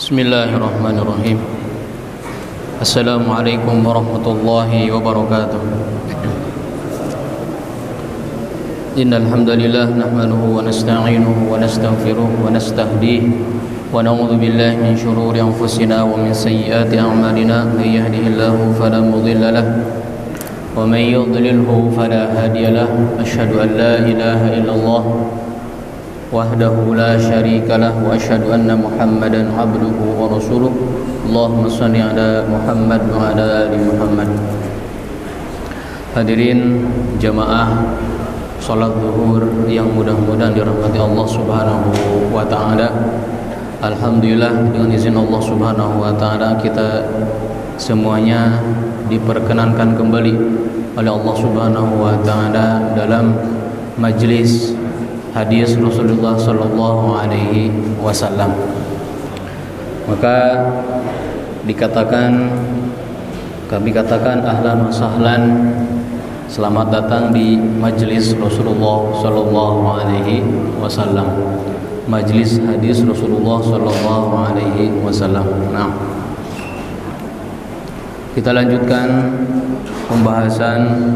Bismillahirrahmanirrahim. Assalamualaikum warahmatullahi wabarakatuh. Innal hamdalillah nahmaduhu wa nasta'inuhu wa nastaghfiruh wa nastahdihi wa na'udzu billahi min shururi anfusina wa min sayyiati a'malina may yahdihillahu fala mudilla lahu wa may yudlilhu fala hadiya lahu. Asyhadu an la ilaha illallah wahdahu la syarika lah wa asyhadu anna Muhammadan abduhu wa rasuluh. Allahumma shalli ala Muhammad wa ala ali Muhammad. Hadirin jamaah salat zuhur yang mudah-mudahan dirahmati Allah Subhanahu wa taala. Alhamdulillah, dengan izin Allah Subhanahu wa taala kita semuanya diperkenankan kembali oleh Allah Subhanahu wa taala dalam majlis hadis Rasulullah sallallahu alaihi wasallam. Maka kami katakan ahlan wa sahlan, selamat datang di majlis Rasulullah sallallahu alaihi wasallam, majlis hadis Rasulullah sallallahu alaihi wasallam. Nah, kita lanjutkan pembahasan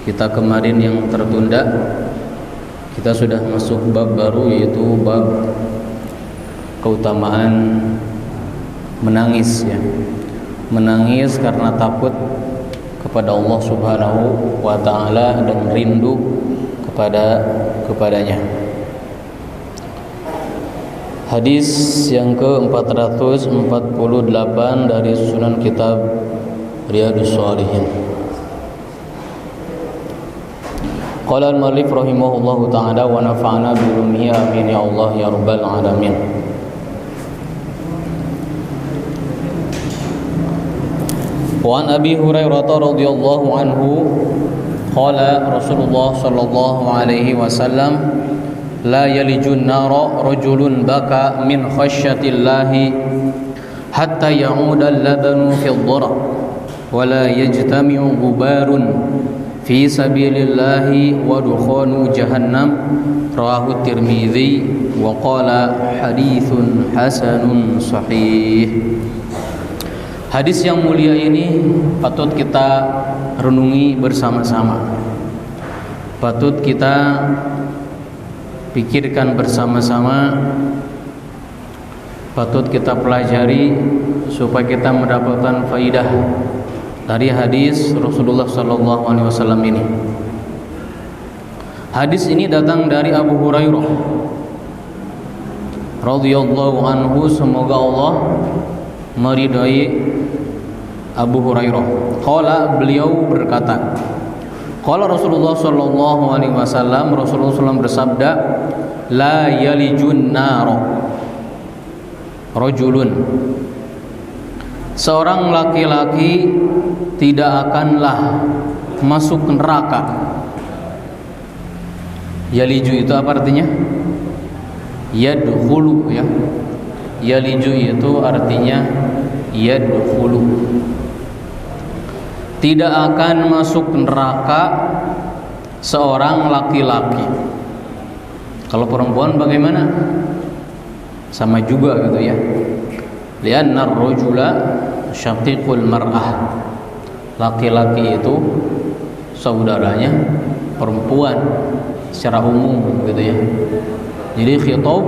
kita kemarin yang tertunda. Kita sudah masuk bab baru, yaitu bab keutamaan menangis, ya. Menangis karena takut kepada Allah Subhanahu wa taala dan rindu kepadanya. Hadis yang ke-448 dari susunan kitab Riyadhus Shalihin. Qala al-mu'allif rahimahullahu ta'ala wa nafa'ana bi ulumihi amin ya Allah ya rabbal alamin. Wa an Abi Hurairah radhiyallahu anhu qala Rasulullah sallallahu alaihi wasallam la yalijun nara rajulun baka min khasyatillahi hatta ya'uda al-labanu fi ad-dara wa la yajtami'u ghubarun fi sabilillahi wa dukhanu jahannam. Rawahu Tirmidzi wa qala haditsun hasanun sahih. Hadis yang mulia ini patut kita renungi bersama-sama, patut kita pikirkan bersama-sama, patut kita pelajari supaya kita mendapatkan faidah dari hadis Rasulullah sallallahu alaihi wasallam ini. Hadis ini datang dari Abu Hurairah radhiyallahu anhu, semoga Allah meridai Abu Hurairah. Qala, beliau berkata, qala Rasulullah sallallahu alaihi wasallam, Rasulullah SAW bersabda, la yalijun naro rajulun, seorang laki-laki tidak akanlah masuk neraka. Yaliju itu apa artinya? Yadkhulu, ya. Yaliju itu artinya yadkhulu. Tidak akan masuk neraka seorang laki-laki. Kalau perempuan bagaimana? Sama juga gitu, ya. Lianna ar-rajula syaqiqul mar'ah. Laki-laki itu saudaranya perempuan secara umum gitu, ya. Jadi khitab,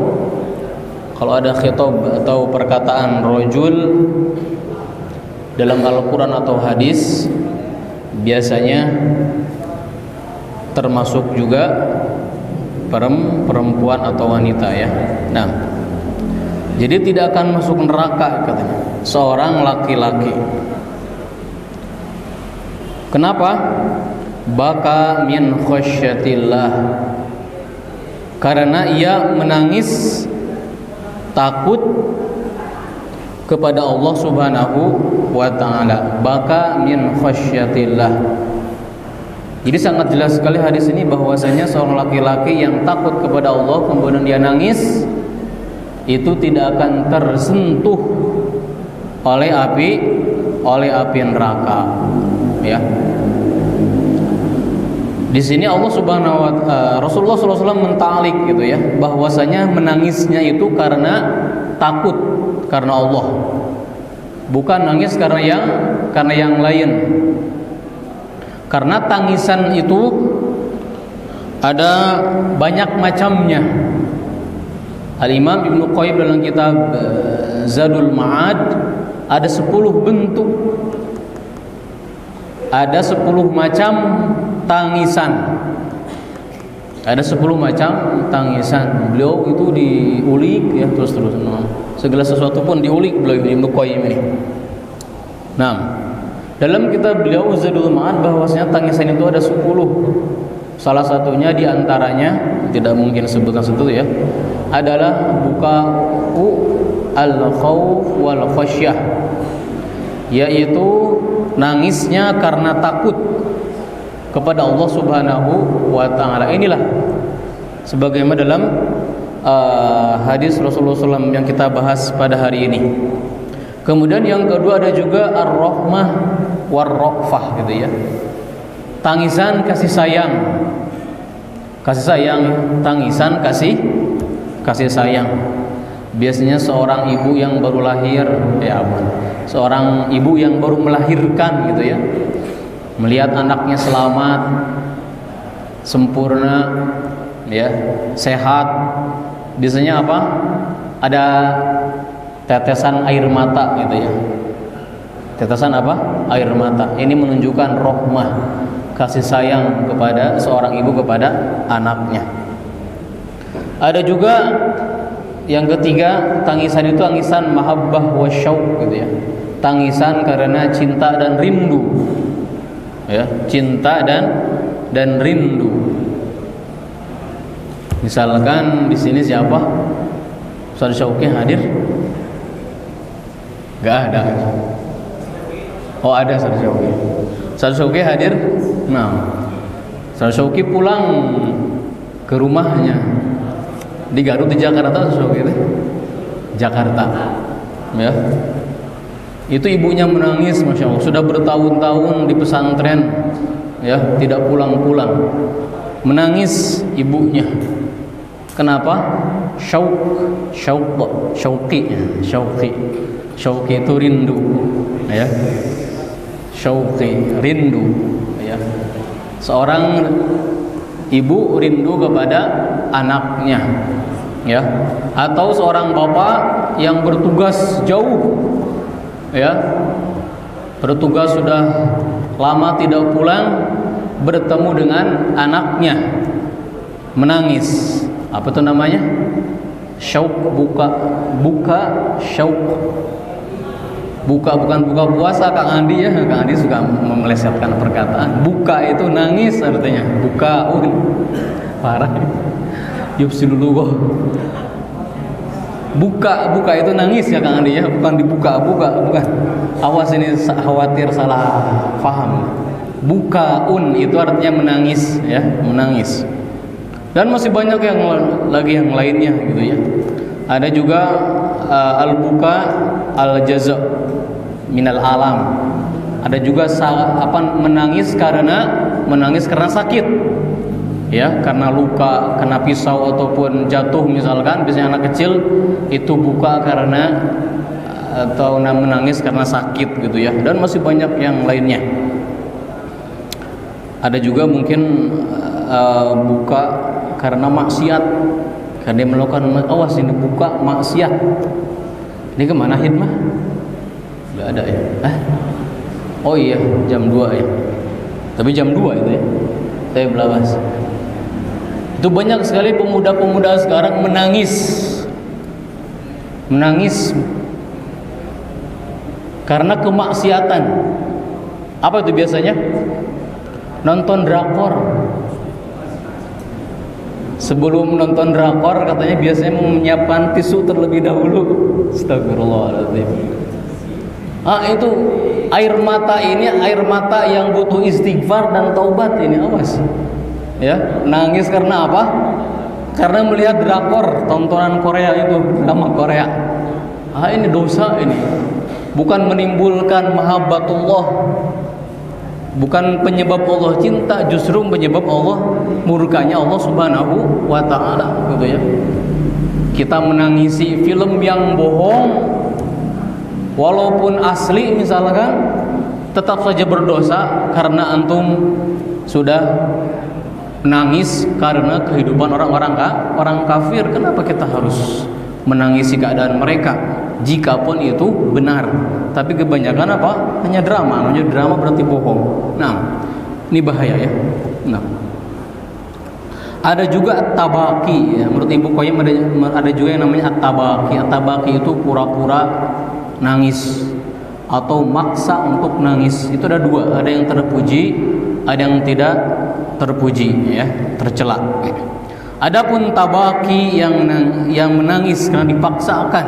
kalau ada khitab atau perkataan rajul dalam Al-Quran atau hadis, biasanya termasuk juga perempuan atau wanita, ya. Nah, jadi tidak akan masuk neraka katanya seorang laki-laki. Kenapa? Baka min khasyatillah, karena ia menangis takut kepada Allah Subhanahu wa taala. Baka min khasyatillah. Jadi sangat jelas sekali hadis ini bahwasanya seorang laki-laki yang takut kepada Allah kemudian dia nangis, itu tidak akan tersentuh oleh api neraka, ya. Di sini Allah Subhanahu wa Rasulullah SAW menta'lik gitu, ya, bahwasanya menangisnya itu karena takut karena Allah, bukan nangis karena yang lain. Karena tangisan itu ada banyak macamnya. Al-Imam Ibnu Qayyim dalam kitab Zadul Ma'ad ada 10 bentuk, ada 10 macam tangisan. Ada 10 macam tangisan. Beliau itu diulik ya terus-terus. Segala sesuatu pun diulik beliau Ibnu Qayyim ini. Nah, dalam kitab beliau Zadul Ma'ad bahwasanya tangisan itu ada 10. Salah satunya diantaranya, tidak mungkin sebutkan satu ya, adalah buka'u al-khawf wal khasyah, yaitu nangisnya karena takut kepada Allah Subhanahu wa taala. Inilah sebagaimana dalam hadis Rasulullah SAW yang kita bahas pada hari ini. Kemudian yang kedua ada juga ar-rahmah war-ra'fah gitu ya. Tangisan kasih sayang. Kasih sayang, tangisan kasih sayang. Biasanya seorang ibu yang baru lahir, seorang ibu yang baru melahirkan gitu ya, melihat anaknya selamat, sempurna, ya, sehat, biasanya apa? Ada tetesan air mata gitu ya. Tetesan apa? Air mata. Ini menunjukkan rahmah, kasih sayang kepada seorang ibu kepada anaknya. Ada juga yang ketiga, tangisan itu tangisan mahabbah wa syauq gitu ya. Tangisan karena cinta dan rindu. Ya, cinta dan rindu. Misalkan di sini siapa? Ustaz Syauqi hadir? Gak ada. Oh, ada Ustaz Syauqi. Ustaz Syauqi hadir? Nah, Ustaz Syauqi pulang ke rumahnya di Garut, di Jakarta. Ustaz Syauqi itu Jakarta, ya. Itu ibunya menangis, masya Allah. Sudah bertahun-tahun di pesantren, ya, tidak pulang-pulang. Menangis ibunya. Kenapa? Syauqi itu rindu, ya. Syauqi, rindu, ya. Seorang ibu rindu kepada anaknya, ya. Atau seorang bapak yang bertugas jauh, ya, bertugas sudah lama tidak pulang, bertemu dengan anaknya, menangis. Apa itu namanya? Syauq, buka syauq. Buka bukan buka puasa, Kang Andi ya. Kang Andi suka melesetkan perkataan. Buka itu nangis artinya. Buka, parah. Yufsidullah. Buka itu nangis ya Kang Andi ya, bukan dibuka, bukan. Awas ini khawatir salah paham. Bukaun itu artinya menangis ya, menangis. Dan masih banyak yang lainnya gitu ya. Ada juga al-buka al-jaza minal alam. Ada juga menangis karena sakit. Ya, karena luka, kena pisau ataupun jatuh misalkan, biasanya anak kecil itu buka karena atau menangis karena sakit gitu ya. Dan masih banyak yang lainnya. Ada juga mungkin buka karena maksiat, karena dia melakukan, awas ini buka maksiat. Ini kemana hidmah? Nggak ada ya? Oh iya, jam 2 ya. Tapi jam 2 itu ya. Saya belawas. Itu banyak sekali pemuda-pemuda sekarang menangis karena kemaksiatan. Apa itu biasanya? Nonton drakor. Sebelum nonton drakor katanya biasanya menyiapkan tisu terlebih dahulu. Astagfirullahaladzim. Itu air mata yang butuh istighfar dan taubat ini, awas. Ya, nangis karena apa? Karena melihat drakor, tontonan Korea itu, drama Korea. Ini dosa ini. Bukan menimbulkan mahabbatullah. Bukan penyebab Allah cinta, justru penyebab Allah murkanya Allah Subhanahu wa taala gitu ya. kita menangisi film yang bohong walaupun asli misalkan, tetap saja berdosa karena antum sudah menangis karena kehidupan orang kafir. Kenapa kita harus menangisi keadaan mereka jikapun itu benar? Tapi kebanyakan apa? Hanya drama. Namanya drama berarti bohong. Nah, ini bahaya ya. Nah, ada juga at-tabaki ya. Menurut Ibnu Qayyim ada juga yang namanya at-tabaki. At-tabaki itu pura-pura nangis atau maksa untuk nangis. Itu ada dua, ada yang terpuji, ada yang tidak terpuji ya, tercela. Adapun tabaki yang menangis karena dipaksakan,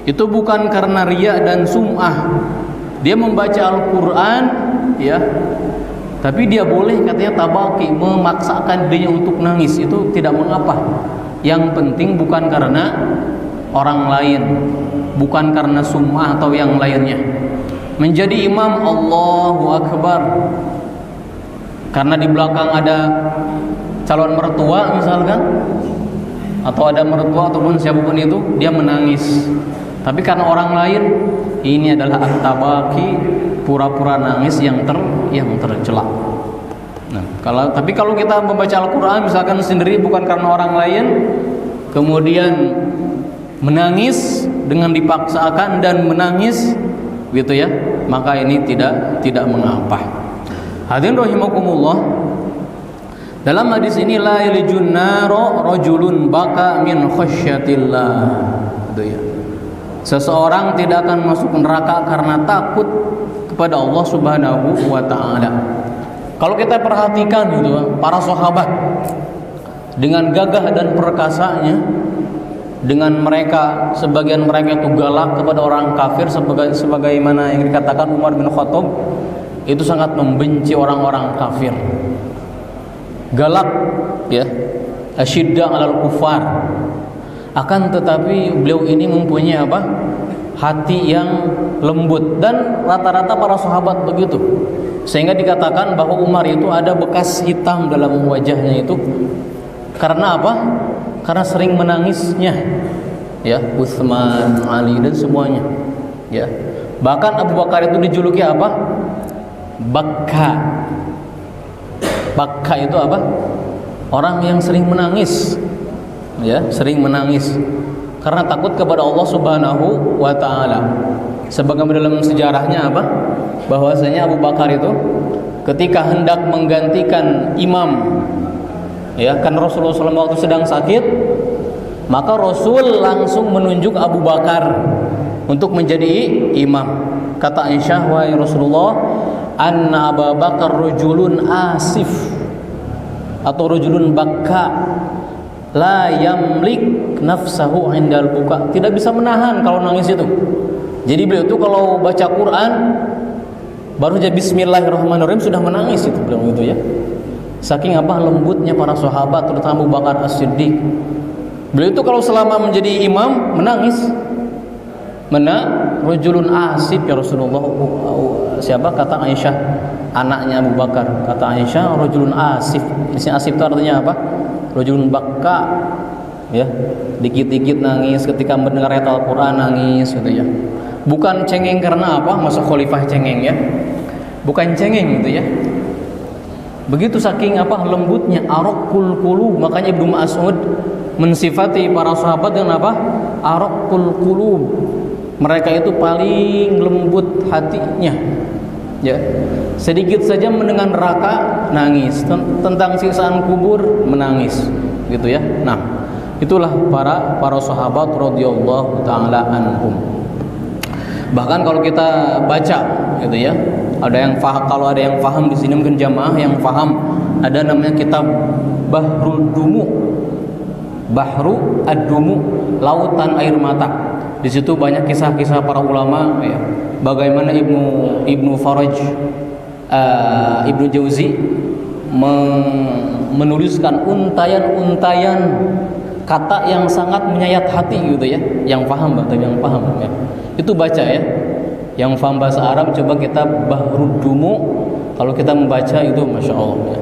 itu bukan karena riya dan sum'ah. Dia membaca Al-Qur'an ya, tapi dia boleh katanya tabaki, memaksakan dirinya untuk nangis, itu tidak mengapa. Yang penting bukan karena orang lain, bukan karena sum'ah atau yang lainnya. Menjadi imam Allahu Akbar karena di belakang ada calon mertua misalkan, atau ada mertua ataupun siapapun itu, dia menangis. Tapi karena orang lain, ini adalah at-tabaki, pura-pura nangis yang tercela. Nah, tapi kalau kita membaca Al-Qur'an misalkan sendiri bukan karena orang lain, kemudian menangis dengan dipaksakan dan menangis gitu ya, maka ini tidak mengapa. Hadirin rahimakumullah, dalam hadis ini la yalijun naro rajulun baka min khasyatillah, gitu ya. Seseorang tidak akan masuk neraka karena takut kepada Allah Subhanahu wa taala. Kalau kita perhatikan gitu, para sahabat dengan gagah dan perkasanya, dengan mereka, sebagian mereka itu galak kepada orang kafir, sebagaimana yang dikatakan Umar bin Khattab itu sangat membenci orang-orang kafir, galak ya, asyidda 'alal kufar. Akan tetapi beliau ini mempunyai apa? Hati yang lembut, dan rata-rata para sahabat begitu. Sehingga dikatakan bahwa Umar itu ada bekas hitam dalam wajahnya itu karena apa? Karena sering menangisnya. Ya, Utsman, Ali dan semuanya. Ya. Bahkan Abu Bakar itu dijuluki apa? Bakka. Bakka itu apa? Orang yang sering menangis. Ya, sering menangis karena takut kepada Allah Subhanahu wa taala. Sebagaimana dalam sejarahnya apa? Bahwasanya Abu Bakar itu ketika hendak menggantikan imam, ya, kan Rasulullah SAW waktu sedang sakit, maka Rasul langsung menunjuk Abu Bakar untuk menjadi imam. Kata Aisyah, wahai Rasulullah, anna Abu Bakar rajulun asif atau rajulun bakka la yamlik nafsahu indal buka, tidak bisa menahan kalau nangis itu. Jadi beliau itu kalau baca Quran baru aja bismillahirrahmanirrahim sudah menangis itu beliau itu ya. Saking apa lembutnya para sahabat, terutama Abu Bakar As-Siddiq. Beliau itu kalau selama menjadi imam menangis. Rajulun asif ya Rasulullah. Siapa? Kata Aisyah, anaknya Abu Bakar. Kata Aisyah, rajulun asif. Di sini asif itu artinya apa? Rajulun bakka, ya, dikit-dikit nangis ketika mendengar ayat Al-Qur'an, nangis gitu ya. Bukan cengeng karena apa? Masuk khalifah cengeng ya. Bukan cengeng gitu ya. Begitu saking apa lembutnya, araqul qulub. Makanya Ibnu Mas'ud mensifati para sahabat dengan apa? Araqul qulub. Mereka itu paling lembut hatinya. Ya. Sedikit saja mendengar neraka nangis, tentang siksaan kubur menangis, gitu ya. Nah, itulah para sahabat radhiyallahu taala anhum. Bahkan kalau kita baca gitu ya, ada yang faham, kalau ada yang faham di sini mungkin jamaah yang faham, ada namanya kitab Bahrul Dumu. Bahru ad-Dumu, lautan air mata. Di situ banyak kisah-kisah para ulama ya. Bagaimana Ibnu Faraj, Ibnu Jauzi menuliskan untayan-untayan kata yang sangat menyayat hati gitu ya. Yang paham, yang paham ya. Itu baca ya. Yang paham bahasa Arab coba kita Bahrul Dumu, kalau kita membaca itu Masya Allah ya.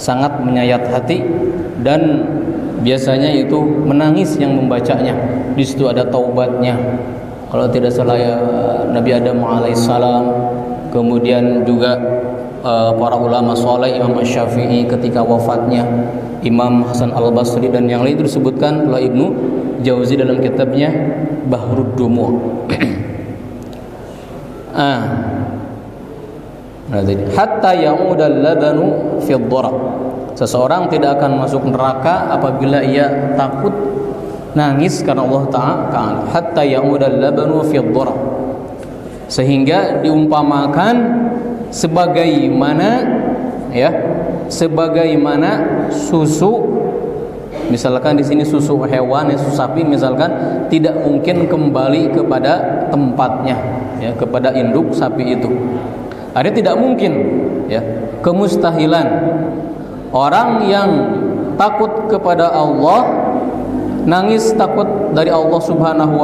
Sangat menyayat hati, dan biasanya itu menangis yang membacanya. Di situ ada taubatnya. Kalau tidak salah ya, Nabi Adam alaihissalam, kemudian juga para ulama soleh, Imam Syafi'i ketika wafatnya, Imam Hasan Al-Basri dan yang lain itu disebutkan oleh Ibnu Jauzi dalam kitabnya Bahrud Dumu'. Hatta ya'udal labanu fi dhara. Seseorang tidak akan masuk neraka apabila ia takut nangis karena Allah Ta'ala. Hatta ya'udal labanu fi dhara. Sehingga diumpamakan sebagaimana susu, misalkan di sini susu hewan, susu sapi misalkan, tidak mungkin kembali kepada tempatnya, ya, kepada induk sapi itu. Ada tidak mungkin, ya, kemustahilan. Orang yang takut kepada Allah, nangis takut dari Allah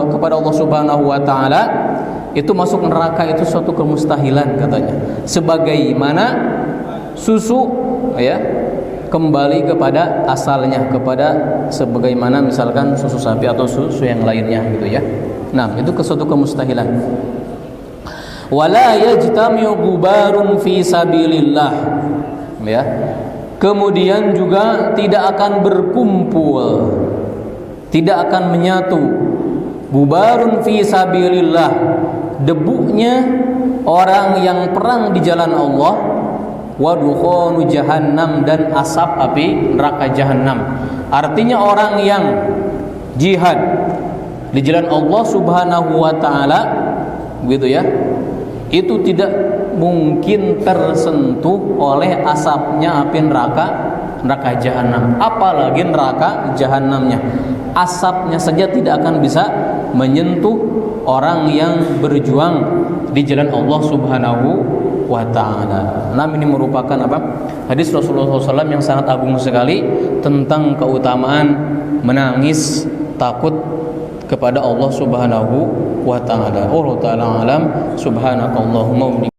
kepada Allah Subhanahu wa taala, itu masuk neraka itu suatu kemustahilan katanya. Sebagaimana susu, ya, kembali kepada asalnya, kepada sebagaimana misalkan susu sapi atau susu yang lainnya gitu ya. Nah, itu suatu kemustahilan. Wala yajtami'u gubarun fi sabilillah, ya. Kemudian juga tidak akan berkumpul, tidak akan menyatu, gubarun fi sabilillah, debunya orang yang perang di jalan Allah, wa dukhanu jahannam, dan asap api neraka jahannam. Artinya orang yang jihad di jalan Allah Subhanahu wa taala, gitu ya, itu tidak mungkin tersentuh oleh asapnya api neraka jahanam, apalagi neraka jahanamnya. Asapnya saja tidak akan bisa menyentuh orang yang berjuang di jalan Allah Subhanahu wa ta'ala. Nah, ini merupakan hadis Rasulullah SAW yang sangat agung sekali tentang keutamaan menangis takut kepada Allah Subhanahu wa ta'ala. Allah ta'ala alam. Subhanakallahumma